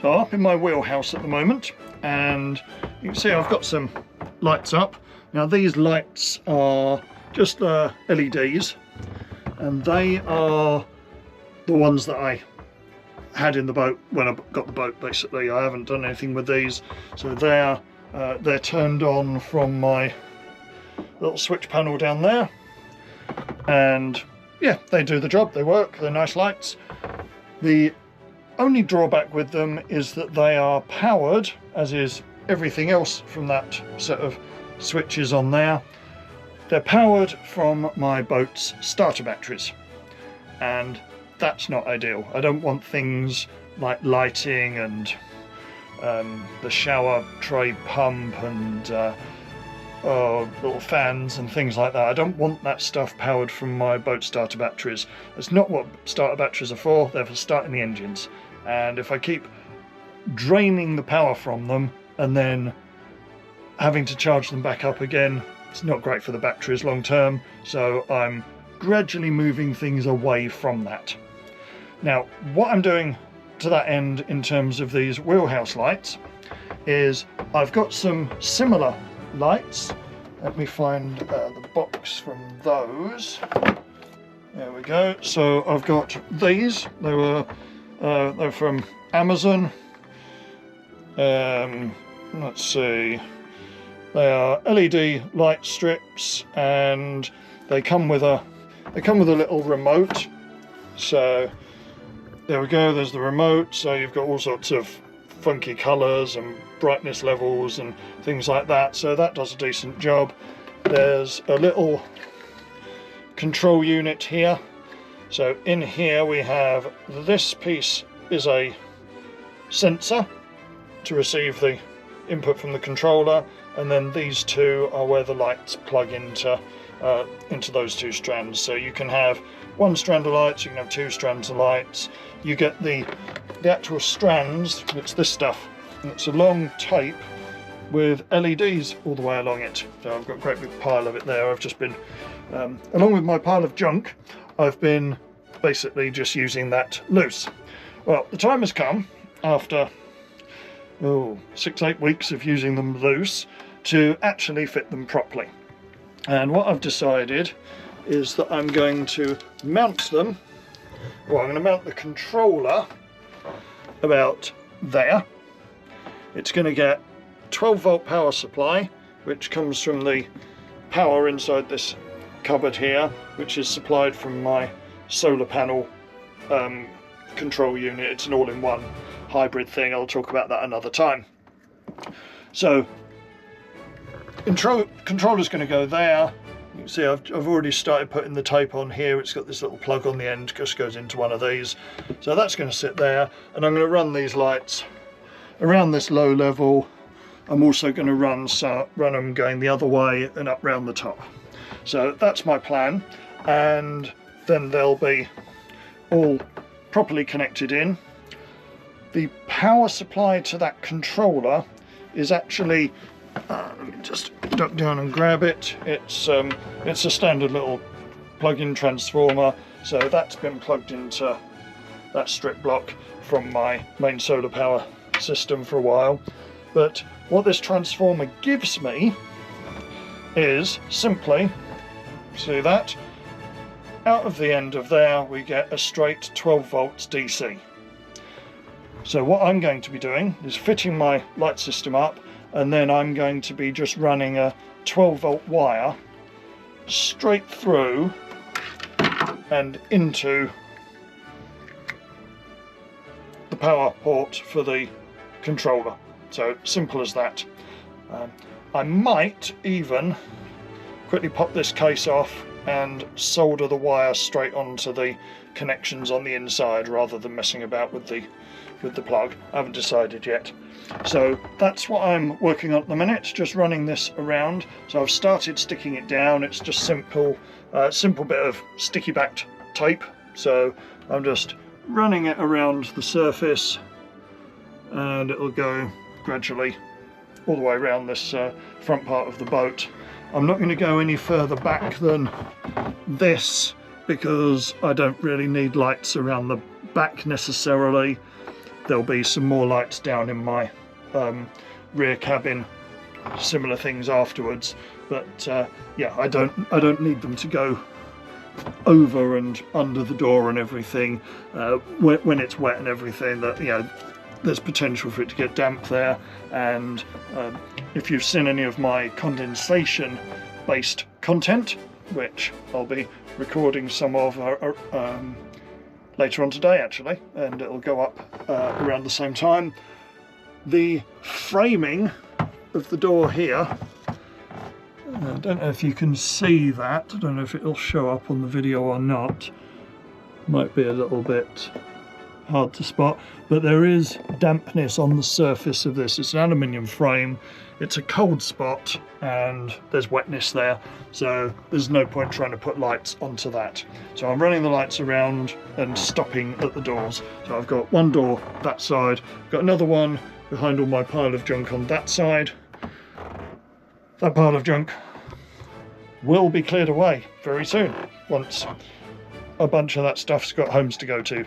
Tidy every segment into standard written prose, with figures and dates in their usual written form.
So I'm up in my wheelhouse at the moment, and you can see I've got some lights up. Now these lights are just LEDs, and they are the ones that I had in the boat when I got the boat. Basically, I haven't done anything with these, so they're turned on from my little switch panel down there, and yeah, they do the job. They work. They're nice lights. The only drawback with them is that they are powered, as is everything else from that set of switches on there. They're powered from my boat's starter batteries, and that's not ideal. I don't want things like lighting and the shower tray pump and little fans and things like that. I don't want that stuff powered from my boat starter batteries. That's not what starter batteries are for. They're for starting the engines. And if I keep draining the power from them and then having to charge them back up again, it's not great for the batteries long term. So I'm gradually moving things away from that. Now, what I'm doing to that end in terms of these wheelhouse lights is I've got some similar lights. Let me find the box from those. There we go. So I've got these. They're from Amazon. Let's see. They are LED light strips, and they come with a little remote. So there we go, there's the remote. So you've got all sorts of funky colours and brightness levels and things like that, so that does a decent job. There's a little control unit here. So in here we have, this piece is a sensor to receive the input from the controller, and then these two are where the lights plug into those two strands. So you can have one strand of lights, you can have two strands of lights. You get the actual strands, it's this stuff. It's a long tape with LEDs all the way along it. So I've got a great big pile of it there. I've just been, along with my pile of junk, I've been basically just using that loose. Well, the time has come after 6-8 weeks of using them loose to actually fit them properly. And what I've decided is that I'm going to mount them. Well, I'm going to mount the controller about there. It's going to get 12-volt power supply, which comes from the power inside this cupboard here, which is supplied from my solar panel control unit. It's an all-in-one hybrid thing. I'll talk about that another time. So controller's going to go there. You can see I've already started putting the tape on here. It's got this little plug on the end, just goes into one of these. So that's going to sit there, and I'm going to run these lights around this low level. I'm also going to run them going the other way and up round the top. So that's my plan, and then they'll be all properly connected in. The power supply to that controller is actually, let me just duck down and grab it. It's a standard little plug-in transformer, so that's been plugged into that strip block from my main solar power system for a while. But what this transformer gives me is simply, see that? Out of the end of there we get a straight 12 volts DC. So what I'm going to be doing is fitting my light system up, and then I'm going to be just running a 12 volt wire straight through and into the power port for the controller. So simple as that. I might even quickly pop this case off and solder the wire straight onto the connections on the inside rather than messing about with the plug. I haven't decided yet. So that's what I'm working on at the minute, just running this around. So I've started sticking it down. It's just simple bit of sticky backed tape. So I'm just running it around the surface, and it'll go gradually all the way around this front part of the boat. I'm not going to go any further back than this because I don't really need lights around the back necessarily. there'll be some more lights down in my rear cabin, similar things afterwards, but yeah, I don't need them to go over and under the door and everything when it's wet and everything. That, you know, there's potential for it to get damp there, and if you've seen any of my condensation based content, which I'll be recording some of later on today actually, and it'll go up around the same time, the framing of the door here, I don't know if you can see that, I don't know if it'll show up on the video or not, might be a little bit hard to spot, but there is dampness on the surface of this. It's an aluminium frame, it's a cold spot, and there's wetness there, so there's no point trying to put lights onto that. So I'm running the lights around and stopping at the doors. So I've got one door that side, got another one behind all my pile of junk on that side. That pile of junk will be cleared away very soon, once a bunch of that stuff's got homes to go to.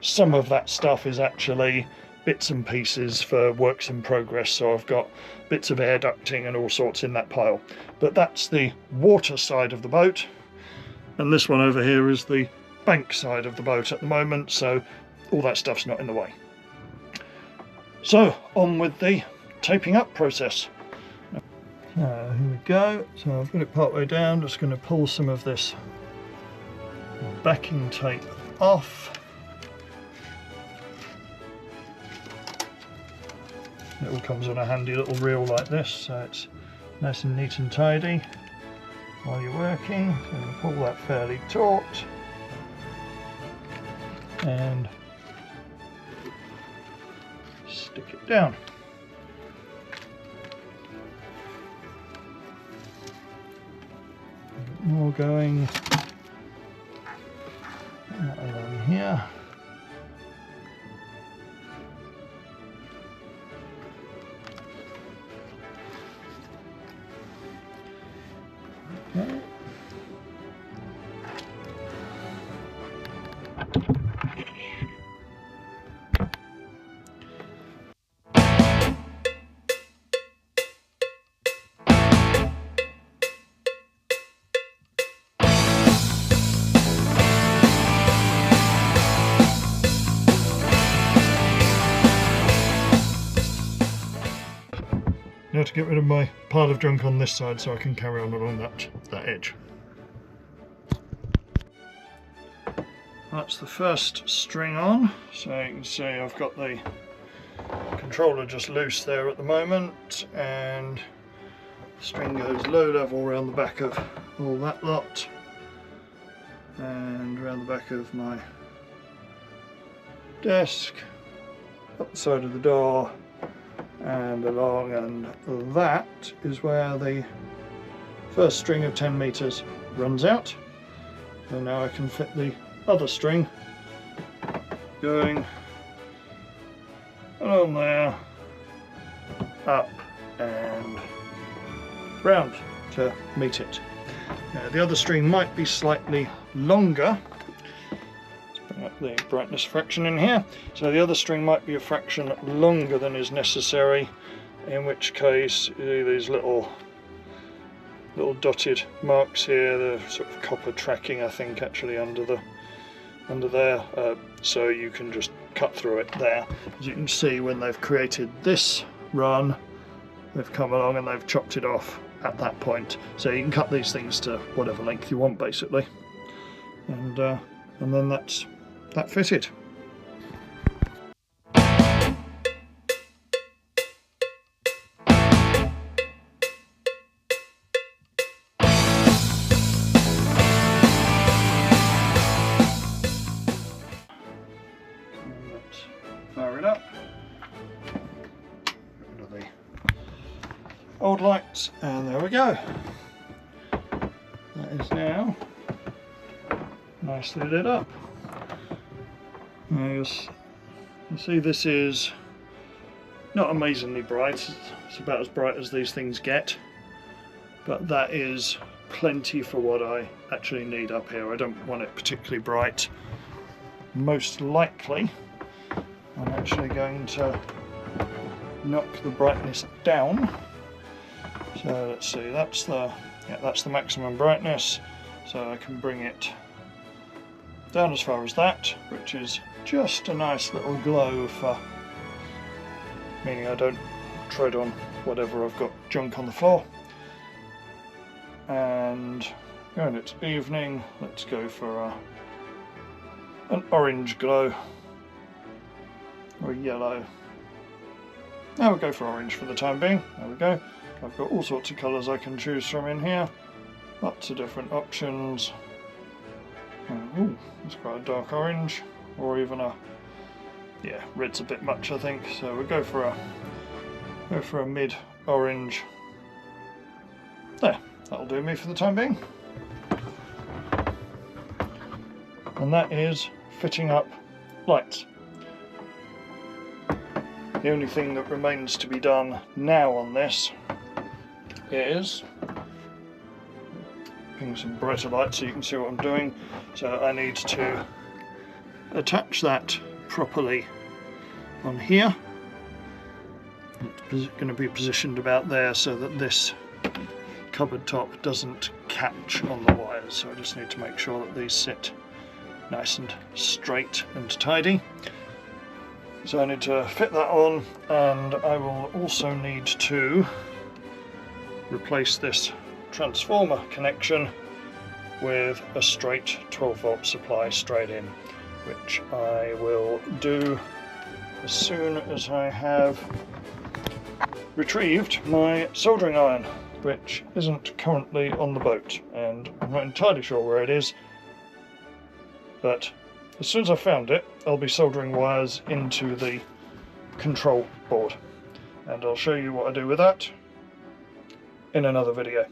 Some of that stuff is actually bits and pieces for works in progress, so I've got bits of air ducting and all sorts in that pile. But that's the water side of the boat, and this one over here is the bank side of the boat at the moment, so all that stuff's not in the way. So on with the taping up process. Here we go. So I've got it part way down, just going to pull some of this backing tape off. It all comes on a handy little reel like this, so it's nice and neat and tidy while you're working. So I'm going to pull that fairly taut and stick it down. More going along here. Okay. Now to get rid of my pile of junk on this side so I can carry on along that edge. That's the first string on, so you can see I've got the controller just loose there at the moment, and the string goes low level around the back of all that lot and around the back of my desk, up the side of the door and along, and that is where the first string of 10 meters runs out. So now I can fit the other string going along there, up and round to meet it. Now the other string might be slightly longer. Up the brightness fraction in here, so the other string might be a fraction longer than is necessary, in which case these little dotted marks here, the sort of copper tracking I think actually under there, so you can just cut through it there. As you can see, when they've created this run, they've come along and they've chopped it off at that point, so you can cut these things to whatever length you want basically, and then that fitted. Let's fire it up. Get rid of the old lights, and there we go. That is now nicely lit up. Now you see this is not amazingly bright, it's about as bright as these things get, but that is plenty for what I actually need up here. I don't want it particularly bright. Most likely I'm actually going to knock the brightness down. So let's see, that's the maximum brightness. So I can bring it down as far as that, which is just a nice little glow for meaning I don't tread on whatever I've got junk on the floor. And when it's evening, let's go for an orange glow or yellow. Now we'll go for orange for the time being. There we go. I've got all sorts of colours I can choose from in here. Lots of different options. Ooh, it's quite a dark orange, or even yeah, red's a bit much, I think. So we'll go for a mid orange. There, that'll do me for the time being. And that is fitting up lights. The only thing that remains to be done now on this is putting some brighter light so you can see what I'm doing. So I need to attach that properly on here. It's going to be positioned about there so that this cupboard top doesn't catch on the wires. So I just need to make sure that these sit nice and straight and tidy. So I need to fit that on, and I will also need to replace this transformer connection with a straight 12-volt supply straight in, which I will do as soon as I have retrieved my soldering iron, which isn't currently on the boat, and I'm not entirely sure where it is, but as soon as I've found it, I'll be soldering wires into the control board, and I'll show you what I do with that in another video.